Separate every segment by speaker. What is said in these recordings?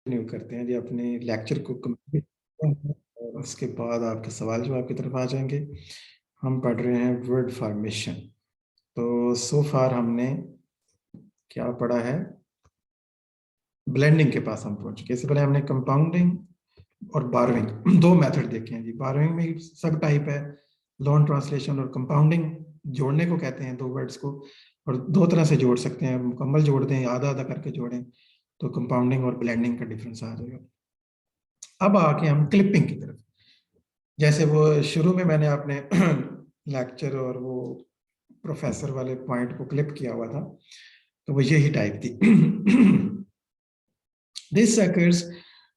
Speaker 1: Continue करते हैं जी अपने लेक्चर को कंप्लीट करते हैं और उसके बाद आपके सवाल जवाब की तरफ आ जाएंगे। हम पढ़ रहे हैं वर्ड फॉर्मेशन। तो सो फार हमने क्या पढ़ा है, ब्लेंडिंग के पास हम पहुंच चुके। इससे पहले हमने कंपाउंडिंग और बारोइंग दो मेथड देखे हैं जी। बारोइंग में सब टाइप है, लोन ट्रांसलेशन और कंपाउंडिंग। जोड़ने को कहते हैं दो वर्ड्स को, और दो तरह से जोड़ सकते हैं, मुकम्मल जोड़ दें, आधा आधा करके जोड़ें, तो कंपाउंडिंग और ब्लेंडिंग का डिफरेंस आ जाएगा। अब आके हम क्लिपिंग की तरफ, जैसे वो शुरू में मैंने अपने लेक्चर और वो प्रोफेसर वाले पॉइंट को क्लिप किया हुआ था, तो वो यही टाइप थी। This occurs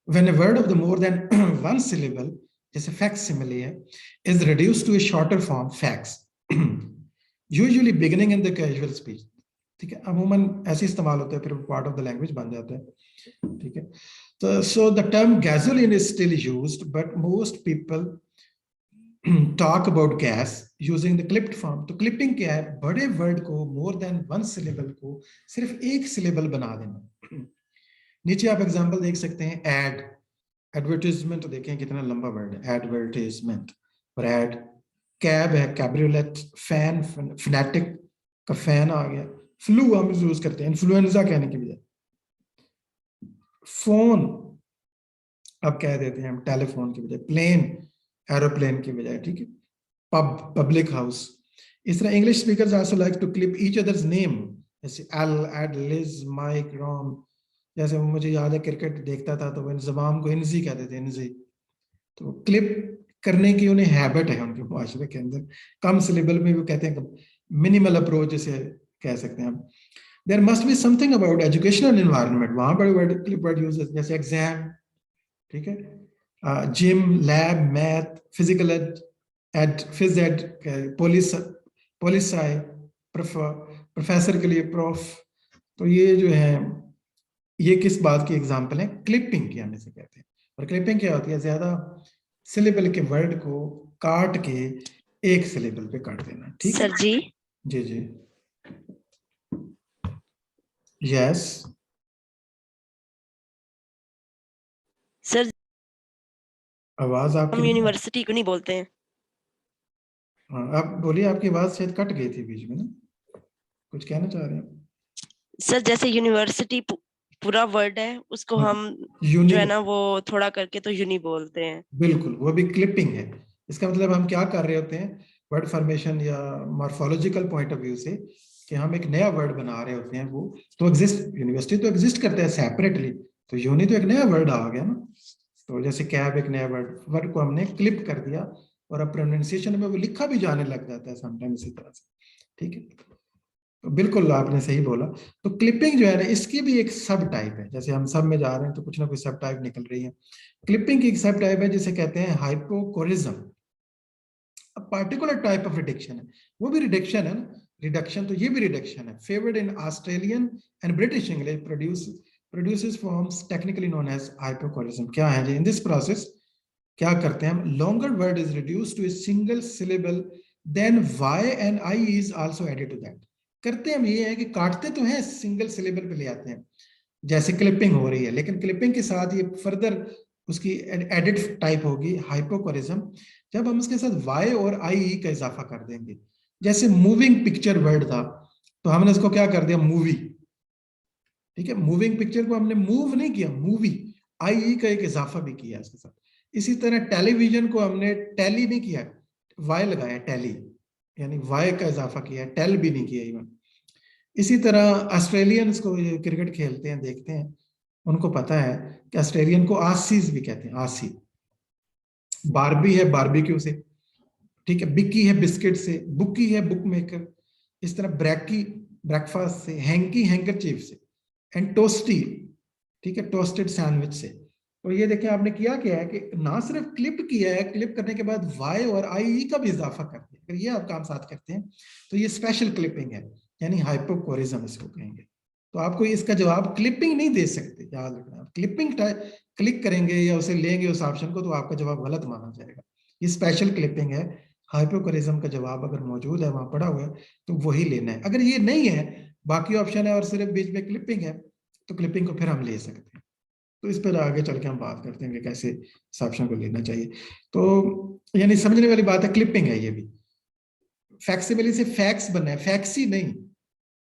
Speaker 1: when a word of the more than one syllable, जैसे facsimile है, is reduced to a shorter form fax, usually beginning in the casual speech। ठीक है, अमूमन ऐसे इस्तेमाल होता है, फिर पार्ट ऑफ द लैंग्वेज बन जाता है। ठीक है, तो so the term gasoline is still used, but most people talk about gas using the clipped form। तो क्लिपिंग क्या है, बड़े वर्ड को मोर देन वन सिलेबल को सिर्फ एक सिलेबल बना देना। नीचे आप एग्जांपल देख सकते हैं, एड, एडवर्टीजमेंट, तो देखें कितना लंबा वर्ड है, एडवर्टीजमेंट और एड। कैब है, कैब्रियोलेट। फैन, फनेटिक का फैन आ गया। फ्लू हम यूज करते हैं इन्फ्लुएंजा कहने की बजाय। फोन अब कह देते हैं हम टेलीफोन की बजाय, प्लेन एरोप्लेन की बजाय। ठीक है, पब, पब्लिक हाउस। इस तरह English speakers also like to clip each others name, जैसे Al, Ed, Liz, Mike, Rom. जैसे मुझे याद है क्रिकेट देखता था तो वो इंजमाम को इनजी कहते थे, इनजी। तो क्लिप करने की उन्हें हैबिट है उनके मुआशरे के अंदर। कम सिलेबल में वो कहते हैं मिनिमल अप्रोच जैसे कह सकते हैं हम। There must be something about educational environment, वहां बड़े वर्ड क्लिप वर्ड यूज, जैसे एग्जाम। ठीक है, gym, lab, math, physical ed, phys ed, police, police I, professor के लिए प्रोफ। तो ये जो है, ये किस बात की एग्जांपल है, क्लिपिंग की, हम इसे कहते हैं। और क्लिपिंग क्या होती है, ज्यादा सिलेबल के वर्ड को काट के एक सिलेबल पे काट देना। ठीक है
Speaker 2: सर जी।
Speaker 1: जी जी, यस।
Speaker 2: सर
Speaker 1: आवाज आपकी
Speaker 2: हम
Speaker 1: नहीं,
Speaker 2: यूनिवर्सिटी को नहीं बोलते हैं।
Speaker 1: हाँ आप बोलिए, आपकी आवाज शायद कट गई थी बीच में ना, कुछ कहना चाह रहे हैं।
Speaker 2: सर जैसे यूनिवर्सिटी पूरा वर्ड है, उसको
Speaker 1: हाँ,
Speaker 2: हम जो है
Speaker 1: यूनिक,
Speaker 2: ना वो थोड़ा करके तो यूनि बोलते हैं।
Speaker 1: बिल्कुल, वो भी क्लिपिंग है। इसका मतलब हम क्या कर रहे होते हैं, वर्ड फॉर्मेशन या मॉर्फोलॉजिकल पॉइंट ऑफ व्यू से, कि हम एक नया वर्ड बना रहे होते हैं। वो तो एग्जिस्ट, यूनिवर्सिटी तो एग्जिस्ट करते हैं सेपरेटली, तो यूनि तो एक नया वर्ड आ गया ना। तो जैसे कैब एक नया वर्ड, वर्ड को हमने क्लिप कर दिया, और अब प्रोनाउंसिएशन में वो लिखा भी जाने लग जाता है समटाइम इसी तरह से। ठीक है, तो बिल्कुल आपने सही बोला। तो क्लिपिंग जो है ना, इसकी भी एक सब टाइप है। जैसे हम सब में जा रहे हैं तो कुछ ना कुछ सब टाइप निकल रही है। क्लिपिंग की एक सब टाइप है जिसे कहते हैं हाइपोकोरिज्म। पार्टिकुलर टाइप ऑफ रिडक्शन है, वो भी रिडक्शन है ना, रिडक्शन, तो ये भी रिडक्शन है। Favoured in Australian and British English produces forms technically known as hypocorism. क्या है जी, इन दिस प्रोसेस क्या करते हैं हम, longer word is reduce to a single syllable, then Y and I is also added to that. करते हम ये है कि काटते तो हैं, सिंगल सिलेबल पे ले आते हैं, जैसे क्लिपिंग हो रही है, लेकिन क्लिपिंग के साथ ये फर्दर उसकी एडिट टाइप होगी हाइपोकोरिज्म, जब हम उसके साथ वाई और आई ई का इजाफा कर देंगे। जैसे मूविंग पिक्चर वर्ड था, तो हमने इसको क्या कर दिया, मूवी। ठीक है, मूविंग पिक्चर को हमने मूव नहीं किया, मूवी, आई ई का एक इजाफा भी किया इसके साथ। इसी तरह टेलीविजन को हमने टेली नहीं किया, वाई लगाया टेली, यानी वाई का इजाफा किया, टेल भी नहीं किया इवन। इसी तरह ऑस्ट्रेलियंस को, क्रिकेट खेलते हैं देखते हैं, उनको पता है कि ऑस्ट्रेलियन को आसीज भी कहते हैं, आसी। बारबी है बारबेक्यू से। ठीक है, बिक्की है बिस्किट से, बुकी है बुक मेकर। इस तरह ब्रैकी ब्रेकफास्ट से, हैंकी हैंकरचीफ से, एंड टोस्टी, ठीक है, टोस्टेड सैंडविच से। तो ये देखिए आपने किया क्या है कि ना सिर्फ क्लिप किया है, क्लिप करने के बाद वाई और आई ई का भी इजाफा कर दिया। अगर ये आप काम साथ करते हैं तो ये स्पेशल क्लिपिंग है, यानी हाइपोकोरिज्म इसको कहेंगे। तो आपको इसका जवाब क्लिपिंग नहीं दे सकते, याद रखना। आप क्लिपिंग क्लिक करेंगे या उसे लेंगे उस ऑप्शन को, तो आपका जवाब गलत माना जाएगा। ये स्पेशल क्लिपिंग है। हाइपोकोरिज्म का जवाब अगर मौजूद है, वहां पड़ा हुआ है, तो वही लेना है। अगर ये नहीं है, बाकी ऑप्शन है और सिर्फ बीच में क्लिपिंग है, तो क्लिपिंग को फिर हम ले सकते हैं। तो इस पर आगे चल के हम बात करते हैं कि कैसे इस ऑप्शन को लेना चाहिए। तो यानी समझने वाली बात है, क्लिपिंग है ये भी। फैक्सिबली से फैक्स बनना है, फैक्सी नहीं,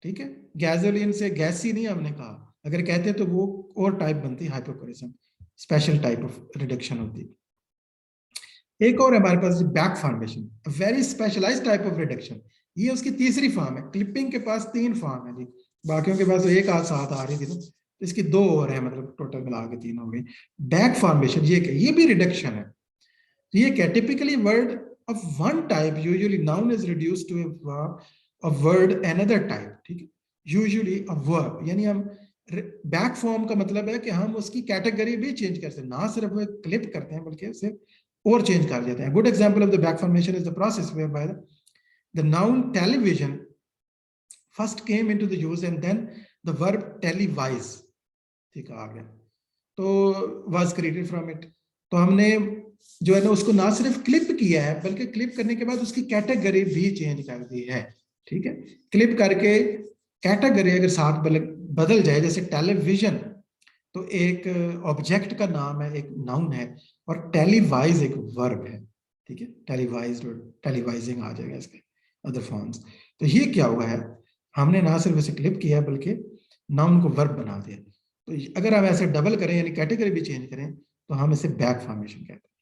Speaker 1: ठीक है। गैसोलीन से गैसी नहीं हमने कहा, अगर कहते तो वो और टाइप बनती, hypocorism, special type of reduction होती। एक और हमारे पास back formation, very specialised type of reduction, ये उसकी तीसरी फॉर्म है। क्लिपिंग के पास 3 फॉर्म है जी, बाकियों के पास तो एक आध साथ आ रही थी ना, इसकी 2 और है, मतलब टोटल मिला के 3 हो गई। बैक फॉर्मेशन ये भी रिडक्शन है। ये क्या, typically word of one type usually noun is reduced to a word another type, ठीक है, usually a verb, यानी हम बैक फॉर्म का मतलब है कि हम उसकी कैटेगरी भी चेंज कर सकते हैं, ना सिर्फ वो क्लिप करते हैं बल्कि उसे और चेंज कर देते हैं। Good example of the back formation is the process whereby the noun television first came into the use and then the verb televise, ठीक आ गया, तो was created from it। तो हमने जो है ना उसको ना सिर्फ क्लिप किया है बल्कि क्लिप करने के बाद उसकी कैटेगरी भी चेंज कर दी है, ठीक है। क्लिप करके कैटेगरी अगर साथ बदल जाए, जैसे टेलीविजन तो एक ऑब्जेक्ट का नाम है, एक नाउन है, और टेलीवाइज एक वर्ब है, ठीक है। टेलीवाइज और टेलीवाइजिंग आ जाएगा इसके अदर फॉर्म्स। तो ये क्या हुआ है, हमने ना सिर्फ इसे क्लिप किया बल्कि नाउन को वर्ब बना दिया। तो अगर हम ऐसे डबल करें यानी कैटेगरी भी चेंज करें तो हम इसे बैक फॉर्मेशन कहते हैं।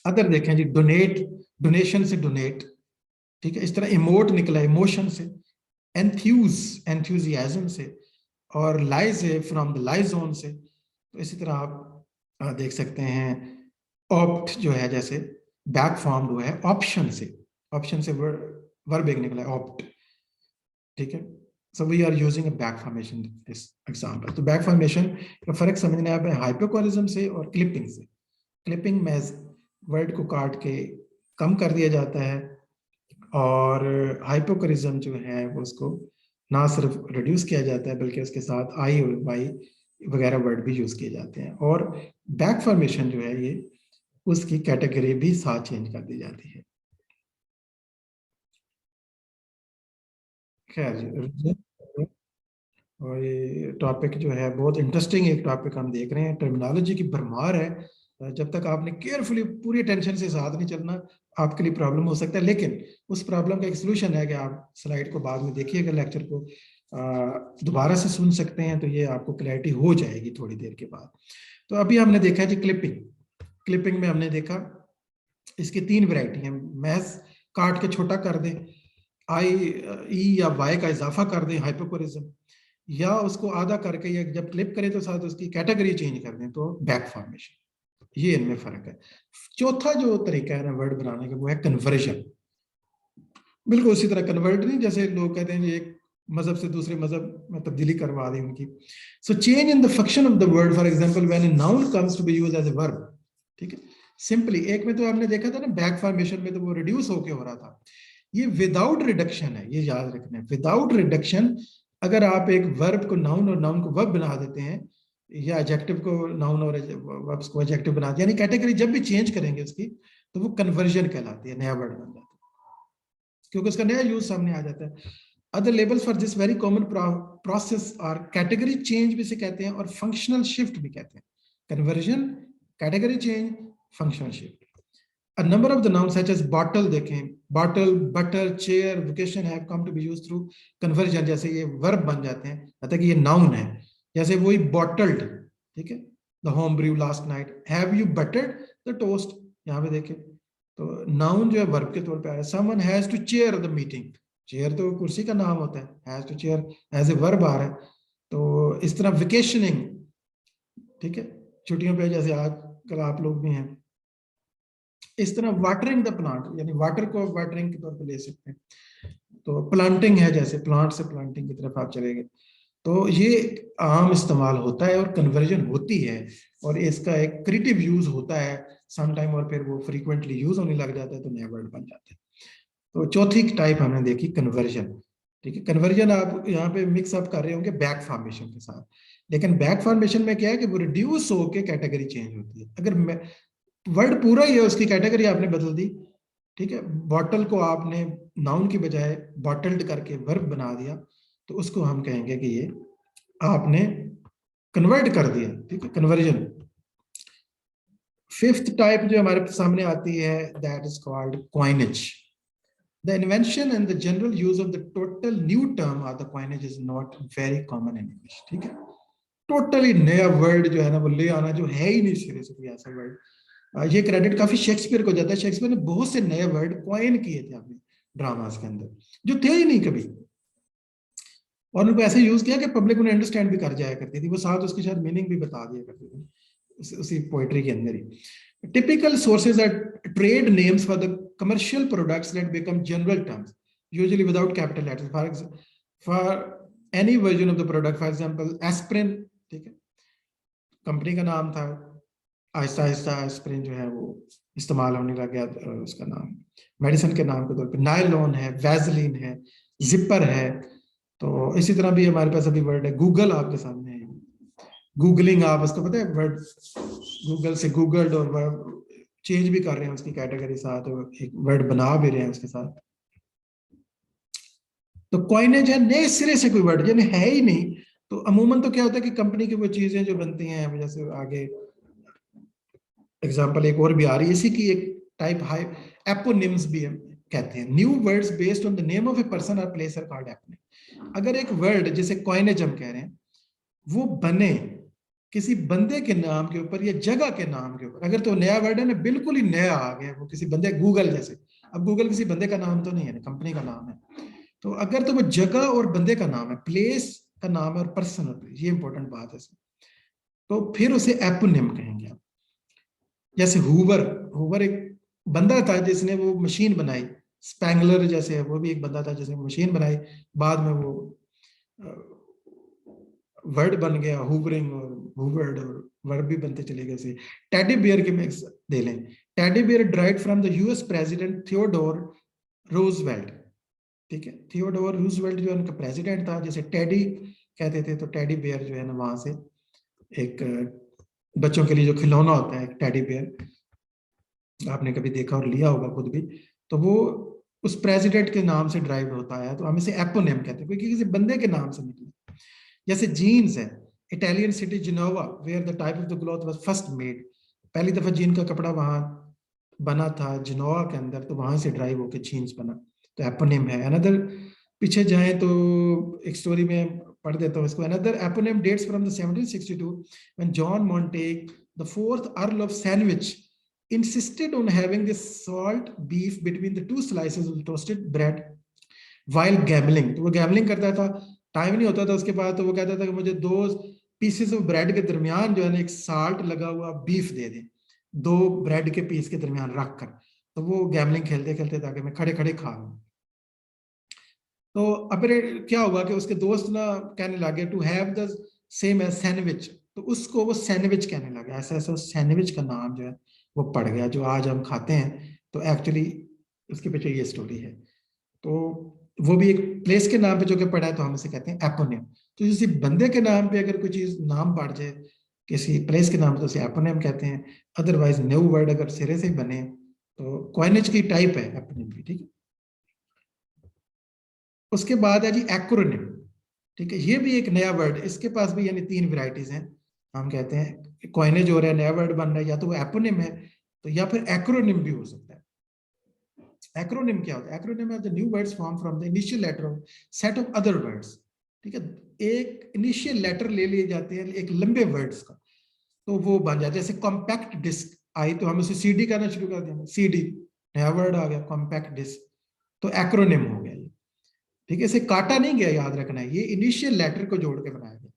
Speaker 1: अदर देखें जी, डोनेट, डोनेशन से डोनेट, ठीक है। इस तरह इमोट निकला इमोशन से, एंथ्यूज एंथ्यूजियाज्म से, और लाइज है फ्रॉम द लाइजोन से। तो इसी तरह आप देख सकते हैं ऑप्ट जो है, जैसे बैक फॉर्म हुआ है ऑप्शन से, ऑप्शन से वर्ब एक निकला है ऑप्ट, ठीक है। So we are using a back formation this example. तो बैक फॉर्मेशन का फर्क समझना है हाइपोकोरिज्म से और क्लिपिंग से। क्लिपिंग में वर्ड को काट के कम कर दिया जाता है, और हाइपोकोरिज्म जो है वो उसको ना सिर्फ रिड्यूस किया जाता है बल्कि उसके साथ आई और वाई वगैरह वर्ड भी यूज किए जाते हैं। और बैक फॉर्मेशन जो है ये उसकी कैटेगरी भी साथ चेंज कर दी जाती है। खैर, और ये टॉपिक जो है बहुत इंटरेस्टिंग एक टॉपिक हम देख रहे हैं, टर्मिनोलॉजी की भरमार है। जब तक आपने केयरफुली पूरी टेंशन से साथ नहीं चलना आपके लिए प्रॉब्लम हो सकता है, लेकिन उस प्रॉब्लम का एक सोल्यूशन है कि आप स्लाइड को बाद में देखिएगा, लेक्चर को दोबारा से सुन सकते हैं, तो ये आपको क्लैरिटी हो जाएगी थोड़ी देर के बाद। तो अभी हमने देखा है जी क्लिपिंग। क्लिपिंग में हमने देखा इसकी 3 वैरायटी हैं। महज काट के छोटा कर दें, आई ई या वाई का इजाफा कर दें हाइपोकोरिज्म, या उसको आधा करके या जब क्लिप करें तो साथ उसकी कैटेगरी चेंज कर दें तो बैक फॉर्मेशन। ये इनमें फर्क है। चौथा जो तरीका है ना वर्ड बनाने का वो है कन्वर्जन। बिल्कुल उसी तरह कन्वर्ट नहीं, जैसे लोग कहते हैं एक मजहब से दूसरे मजहब में तब्दीली करवा दी उनकी। So change in the function of the word, for example when a noun comes to be used as a verb, ठीक है। सिंपली एक में तो हमने देखा था ना बैक फॉर्मेशन में तो वो रिड्यूस होके हो रहा था, ये विदाउट रिडक्शन है, ये याद रखना है। विदाउट रिडक्शन अगर आप एक वर्ब को नाउन और नाउन को वर्ब बना देते हैं, या एडजेक्टिव को नाउन और वर्ब्स को एडजेक्टिव बना देते हैं, यानी कैटेगरी जब भी चेंज करेंगे उसकी, तो वो कन्वर्जन कहलाती है, नया वर्ड बन जाता है क्योंकि उसका नया यूज सामने आ जाता है। Other labels for this very common process और कैटेगरी चेंज भी से कहते हैं और फंक्शनल शिफ्ट भी कहते हैं। Conversion, category change, functional shift. A number of the nouns such as bottle देखें, bottle, butter, chair, vocation have come to be used through conversion, जैसे ये verb बन जाते हैं, मतलब कि ये noun है। जैसे वही bottled, ठीक है, the home brew last night, have you buttered the toast, यहाँ पे देखें तो noun जो है verb के तौर पे आ रहा है। Someone has to chair the meeting, chair तो कुर्सी का नाम होता है, has to chair as a verb आ रहा है। तो इस तरह vacationing, ठीक है, छुट्टियों पे जैसे आज कल आप लोग भी हैं, इस तरह वाटरिंग द प्लांट, यानी वाटर को वाटरिंग के तौर पे ले सकते हैं। तो प्लांटिंग है, जैसे प्लांट से प्लांटिंग की तरफ आप चलेंगे, तो ये आम इस्तेमाल होता है और कन्वर्जन होती है, और इसका एक क्रिएटिव यूज होता है सम टाइम, और फिर वो फ्रीक्वेंटली यूज होने लग जाता है तो नया वर्ड बन जाता है। तो चौथी टाइप हमने देखी कन्वर्जन, ठीक है। कन्वर्जन आप यहाँ पे मिक्स अप कर रहे होंगे बैक फॉर्मेशन के साथ, लेकिन बैक फॉर्मेशन में क्या है कि वो रिड्यूस होकर कैटेगरी चेंज होती है। अगर वर्ड पूरा ही है उसकी कैटेगरी आपने बदल दी, ठीक है, बॉटल को आपने नाउन की बजाय बॉटल्ड करके वर्ब बना दिया, तो उसको हम कहेंगे कि ये आपने कन्वर्ट कर दिया, ठीक है, कन्वर्जन। फिफ्थ टाइप जो हमारे सामने आती है, that is called coinage. The invention and the general use of the total new term or the coinage is not very common in English, ठीक है। टोटली नया वर्ड जो है ना वो ले आना, जो है ही नहीं सिरे से कोई ऐसा वर्ड। ये क्रेडिट काफी शेक्सपियर को जाता है। शेक्सपियर ने बहुत से नए वर्ड कॉइन किए थे अपने ड्रामास के अंदर, जो थे ही नहीं कभी, और उनको ऐसे यूज किया कि पब्लिक उन्हें अंडरस्टैंड भी कर जाया करती थी, वो साथ उसकी शायद मीनिंग भी बता दिया करते थे उसी पोइट्री के अंदर ही। Typical sources are trade names for the commercial products that become general terms, usually without capital letters. For any version of the product, for example, aspirin, ठीक है, कंपनी का नाम था, आहिस्ता आहिस्ता एस्पिरिन जो है वो इस्तेमाल होने लग गया उसका नाम मेडिसिन के नाम के तौर पे। नायलॉन है, वैसलीन है, जिपर है। तो इसी तरह भी हमारे पास अभी वर्ड है गूगल आपके सामने है। गूगलिंग, आप उसको पता है वर्ड गूगल से गूगल्ड, और वर्ड चेंज भी कर रहे हैं उसकी कैटेगरी साथ, एक वर्ड बना भी रहे हैं उसके साथ। तो कॉइनेज है, नए सिरे से कोई वर्ड यानी है ही नहीं। तो अमूमन तो क्या होता है कि कंपनी की वो चीजें जो बनती हैं, जैसे आगे एग्जांपल एक और भी आ रही है इसी की, एक टाइप हाई एपोनिम्स भी हम कहते हैं। New words based on the name of a person और प्लेस आर कॉल्ड एपोनिम। अगर एक वर्ड जैसे कॉइनेज हम कह रहे हैं, वो बने किसी बंदे के नाम के ऊपर या जगह के नाम के ऊपर, अगर तो नया वर्ड है ना, बिल्कुल ही नया आ गया, वो किसी बंदे, गूगल जैसे, अब गूगल किसी बंदे का नाम तो नहीं है, कंपनी का नाम है। तो अगर तो वो जगह और बंदे का नाम है, प्लेस का नाम है और पर्सन, ये इंपॉर्टेंट बात है, तो फिर उसे एपोनिम कहेंगे आप। जैसे हूवर, हूवर एक बंदा था जिसने वो मशीन बनाई। स्पैंगलर जैसे है, वो भी एक बंदा था जिसने मशीन बनाई, बाद में वो वर्ड बन गया हूवरिंग और हूवर्ड, और वर्ड भी बनते चले गए से। टेडी बियर के मिक्स दे लें, teddy bear drive from the US president Theodore Roosevelt, ठीक है। थियोडोर रूजवेल्ट जो उनका प्रेसिडेंट था, जैसे टेडी कहते थे, तो टेडी बियर जो है ना वहां से एक बच्चों के लिए जो खिलौना होता है एक टेडी बियर, आपने कभी देखा और लिया होगा खुद भी, तो वो उस प्रेसिडेंट के नाम से ड्राइव होता है, तो हम इसे एपोनिम कहते हैं क्योंकि किसी बंदे के नाम से निकले। जैसे जीन्स है, Italian city Genoa where the type of the cloth was first made, पहली दफा जीन का कपड़ा वहां बना था जिनोवा के अंदर, तो वहां से ड्राइव होकर जीन्स बना, तो एपोनिम है। अनदर पीछे जाए तो एक स्टोरी में पढ़ देता हूँ इसको। Another eponym dates from the 1762 when John Montague the fourth earl of Sandwich insisted on having this salt beef between the two slices of toasted bread while gambling। तो वो गैमलिंग करता था, टाइम नहीं होता था उसके बाद, तो वो कहता था कि मुझे 2 पीसेस ऑफ ब्रेड के दरमियान जो है ना एक साल्ट लगा हुआ बीफ दे दे, 2 ब्रेड के पीस के दरमियान रख कर। तो वो गैमलिंग खेलते खेलते ताकि मैं खड़े खड़े खा लूं। तो अब क्या हुआ कि उसके दोस्त ना कहने लगे to have the same as sandwich, तो उसको वो सैंडविच कहने लगे। ऐसा ऐसा सैंडविच का नाम जो है वो पड़ गया, जो आज हम खाते हैं। तो एक्चुअली उसके पीछे ये स्टोरी है। तो वो भी एक प्लेस के नाम पे जो कि पड़ा है, तो हम इसे कहते हैं एपोनिम। तो किसी बंदे के नाम पे अगर कोई चीज नाम पड़ जाए किसी प्लेस के नाम पे, तो उसे एपोनिम कहते हैं। अदरवाइज न्यू वर्ड अगर सिरे से बने तो कॉइनेज की टाइप है एपोनिम की, ठीक है। उसके बाद है जी एक्रोनिम, ठीक है। ये भी एक नया वर्ड, इसके पास भी यानी 3 वेराइटीज हैं। हम कहते हैं कॉइनेज हो रहा है, नया वर्ड बन रहा है, या तो वो एपोनिम है, तो या फिर एक्रोनिम भी हो सकता है। एक्रोनिम क्या होता है? Acronym are the new words form from the initial letter of set of other words, ठीक है। एक इनिशियल लेटर ले लिए जाते हैं एक लंबे वर्ड्स का, तो वो बन जाता है। जैसे कॉम्पैक्ट डिस्क आई, तो हम उसे सीडी कहना शुरू कर देंगे, सीडी नया वर्ड आ गया, कॉम्पैक्ट डिस्क, तो एक्रोनिम हो गया ये, ठीक है। इसे काटा नहीं गया, याद रखना है, ये इनिशियल लेटर को जोड़ के बनाया गया।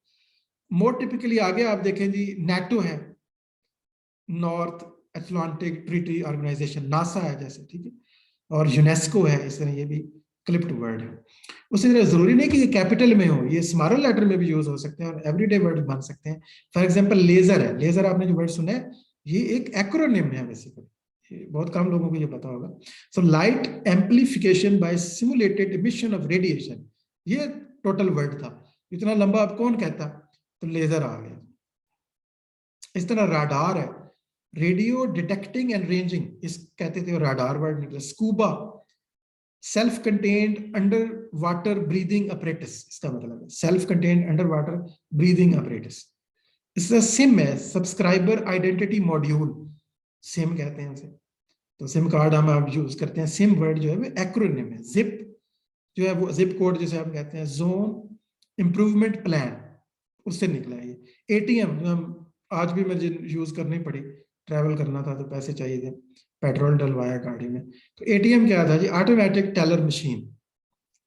Speaker 1: मोर टिपिकली आगे आप देखें जी, नेटो है, North Atlantic Treaty Organisation, NASA है जैसे, ठीक है। और यूनेस्को है, इस तरह ये भी क्लिप्ड वर्ड है। उसी तरह जरूरी नहीं कि ये कैपिटल में हो, ये स्मॉल लेटर में भी यूज हो सकते हैं और एवरीडे वर्ड बन सकते हैं। फॉर एग्जांपल लेजर है, लेजर आपने जो वर्ड सुना है ये एक एक्रोनिम है बेसिकली, बहुत कम लोगों को ये पता होगा। So light amplification bye simulated emission of radiation, ये टोटल वर्ड था। इतना लंबा आप कौन कहता, तो लेजर आ गया। इस तरह राडार है, रेडियो डिटेक्टिंग एंड रेंजिंग, इस कहते थे राडार वर्ड निकला। Scuba, self contained under water breathing apparatus, इसका मतलब है self contained under water breathing apparatus. इसका सिम है, सब्सक्राइबर आइडेंटिटी मॉड्यूल, सिम कहते हैं उसे। तो सिम कार्ड हम आप यूज करते हैं। सिम वर्ड जो है वो एक्रोनिम है। जिप जो है वो जिप कोड जिसे हम कहते हैं, जोन इम्प्रूवमेंट प्लान, उससे निकला है ये। एटीएम जो हम आज भी मुझे यूज करनी पड़ी, ट्रैवल करना था तो पैसे चाहिए थे, पेट्रोल डलवाया गाड़ी में, तो एटीएम क्या था जी, ऑटोमेटिक टेलर मशीन।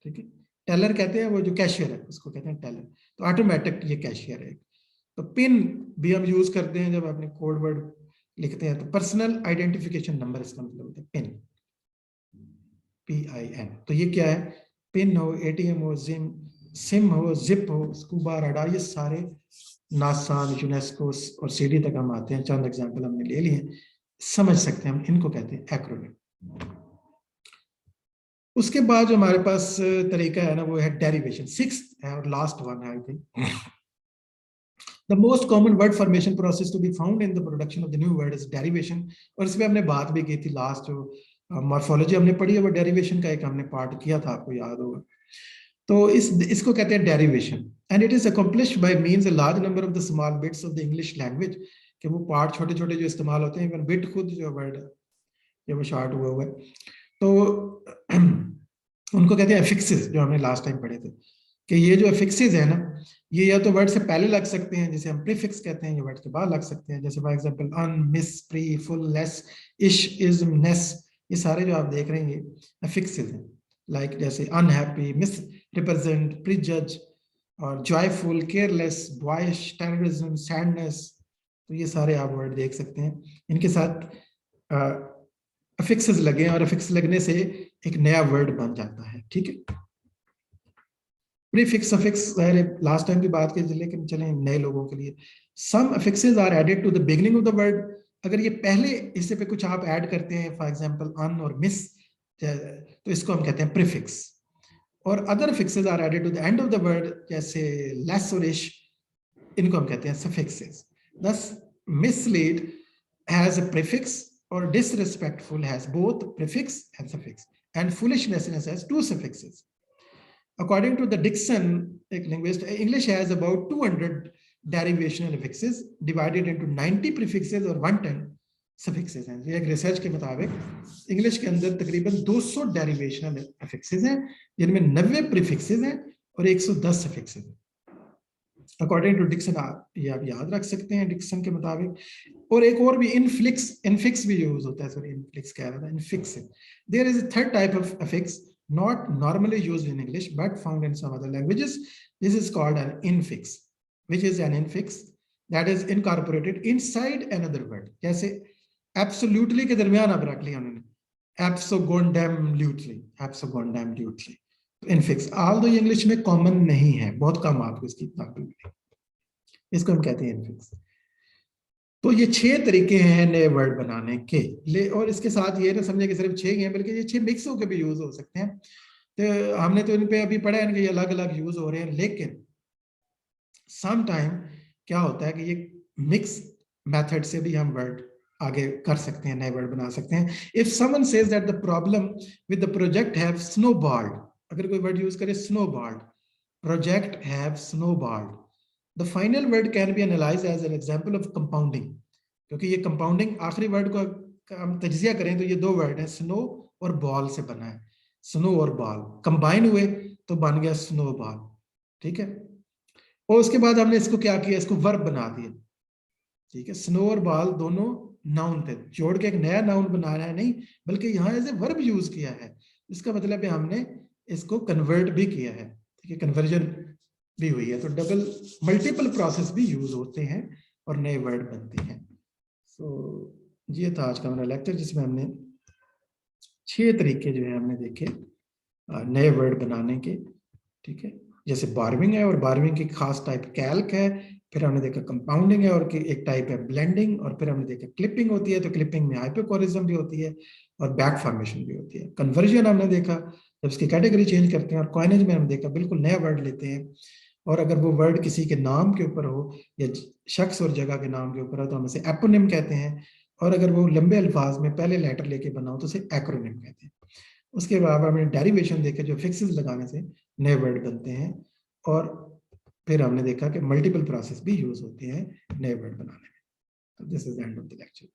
Speaker 1: ठीक है, टेलर कहते हैं वो जो कैशियर है उसको कहते हैं टेलर, तो ऑटोमेटिक ये कैशियर है। तो पिन भी हम यूज करते हैं जब अपने कोड वर्ड लिखते हैं, तो पर्सनल आइडेंटिफिकेशन नंबर इसका मतलब होता है पिन, PIN। तो ये क्या है, पिन हो, एटीएम हो, सिम हो, जिप हो, स्कूबा रडार, ये सारे नासा, यूनेस्को और सीडी तक हम आते हैं। चंद एग्जांपल हमने ले लिए, समझ सकते हैं हम, इनको कहते हैं एक्रोनिम। उसके बाद जो हमारे पास तरीका है ना वो है डेरिवेशन, सिक्स्थ है और लास्ट वन है I think. The most common word formation process to be found in the production of the new word is derivation। और इस पे हमने बात भी की थी लास्ट, जो मॉर्फोलॉजी हमने पढ़ी है वो डेरिवेशन का एक हमने पार्ट किया था, आपको याद होगा। तो इसको कहते हैं derivation, and it is accomplished by means a large number of the small bits of the English language, कि वो पार्ट छोटे छोटे जो इस्तेमाल होते हैं, इवन बिट खुद जो वर्ड है ये वो शार्ट हुआ है, तो उनको कहते हैं अफिक्सेस, जो हमने लास्ट टाइम पढ़े थे, कि ये जो अफिक्सेस है ना, ये या तो वर्ड से पहले लग सकते हैं जिसे हम प्रीफिक्स कहते हैं, ये वर्ड के बाद लग सकते हैं, जैसे for example un, mis, pre, ful, less, ish, ise, ness, ये सारे जो आप देख रहे हैं ये अफिक्सेस हैं। लाइक जैसे अनहैप्पी, मिस रिप्रेजेंट, प्रीजज, और joyful, careless, boyish, terrorism, sadness, तो ये सारे आप वर्ड देख सकते हैं, इनके साथ अफिक्सेस लगे और अफिक्स लगने से एक नया वर्ड बन जाता है। ठीक है, प्रीफिक्स सफिक्स लास्ट टाइम की बात की, लेकिन चलें नए लोगों के लिए, some affixes are added to the beginning of the word. अगर ये पहले हिस्से पे कुछ आप ऐड करते हैं, फॉर एग्जांपल अन और मिस, तो इसको हम कहते हैं प्रीफिक्स। और other affixes are added to the end of the word, जैसे लेस और इश, इनको हम कहते हैं suffixes. Thus mislead has a prefix, और disrespectful has both prefix and suffix, and foolishness has two suffixes. According to the Dixon, a linguist, English has about 200 derivational affixes divided into 90 prefixes और 110 suffixes हैं। ये एक research के मुताबिक English के अंदर तकरीबन 200 डेरिवेशनल affixes हैं, जिनमें 90 प्रीफिक्सेस हैं और 110 suffixes हैं। अकॉर्डिंग टू डिक्सन, ये आप याद रख सकते हैं डिक्सन के मुताबिक। और एक और भी इनफिक्स भी यूज होता है, सॉरी इनफ्लिक्स कह रहा था, infix. There is a third type of affix not normally used in English but found in some other languages. This is called an infix, which is an infix that is incorporated inside another word. जैसे absolutely के दरमियान अब रख लिया उन्होंने, absolutely, absolutely, infix। although ये English में common नहीं है, बहुत कम आपको इसकी ताकत, इसको हम कहते हैं इनफिक्स। तो ये 6 तरीके हैं नए वर्ड बनाने के ले, और इसके साथ ये ना समझे कि सिर्फ 6 हैं, बल्कि ये 6 मिक्स होकर भी यूज हो सकते हैं। तो हमने तो इन पे अभी पढ़ा है कि ये अलग अलग यूज हो रहे हैं, लेकिन सम टाइम क्या होता है कि ये मिक्स मेथड से भी हम वर्ड आगे कर सकते हैं, नए वर्ड बना सकते हैं। If someone says that the problem with the project have snowballed, अगर कोई वर्ड यूज करे snowballed, project have snowballed, the final word can be analysed as an example of compounding, क्योंकि ये कंपाउंडिंग, आखिरी वर्ड को हम तज्जिया करें तो ये 2 वर्ड है, स्नो और बॉल से बना है, स्नो और बॉल कंबाइन हुए तो बन गया स्नोबॉल। ठीक है, और उसके बाद हमने इसको क्या किया, इसको वर्ब बना दिया। ठीक है, स्नो और बॉल दोनों नाउन थे, जोड़ के एक नया नाउन बनाना है नहीं, बल्कि यहाँ एज ए वर्ब यूज किया है। इसका मतलब है हमने इसको कन्वर्ट भी किया है। ठीक है, कन्वर्जन भी हुई है, तो डबल मल्टीपल प्रोसेस भी यूज होते हैं और नए वर्ड बनते हैं। तो ये था आज का हमारा लेक्चर, जिसमें हमने 6 तरीके जो है हमने देखे नए वर्ड बनाने के। ठीक है, जैसे बार्विंग है, और बार्विंग की खास टाइप कैल्क है, फिर हमने देखा कंपाउंडिंग है, और एक टाइप है ब्लेंडिंग, और फिर हमने देखा क्लिपिंग होती है, तो क्लिपिंग में हाइपोकोरिज्म भी होती है और बैक फॉर्मेशन भी होती है। कन्वर्जन हमने देखा जब इसकी कैटेगरी चेंज करते हैं, और कॉइनेज में हमने देखा बिल्कुल नया वर्ड लेते हैं, और अगर वो वर्ड किसी के नाम के ऊपर हो या शख्स और जगह के नाम के ऊपर हो तो हम इसे एपोनिम कहते हैं, और अगर वो लंबे अल्फाज में पहले लेटर लेके बना हो तो उसे एक्रोनिम कहते हैं। उसके बाद हमने डेरिवेशन देखे, जो फिक्सेस लगाने से नए वर्ड बनते हैं। और फिर हमने देखा कि मल्टीपल प्रोसेस भी यूज होते हैं नए वर्ड बनाने में. This is the end of the lecture.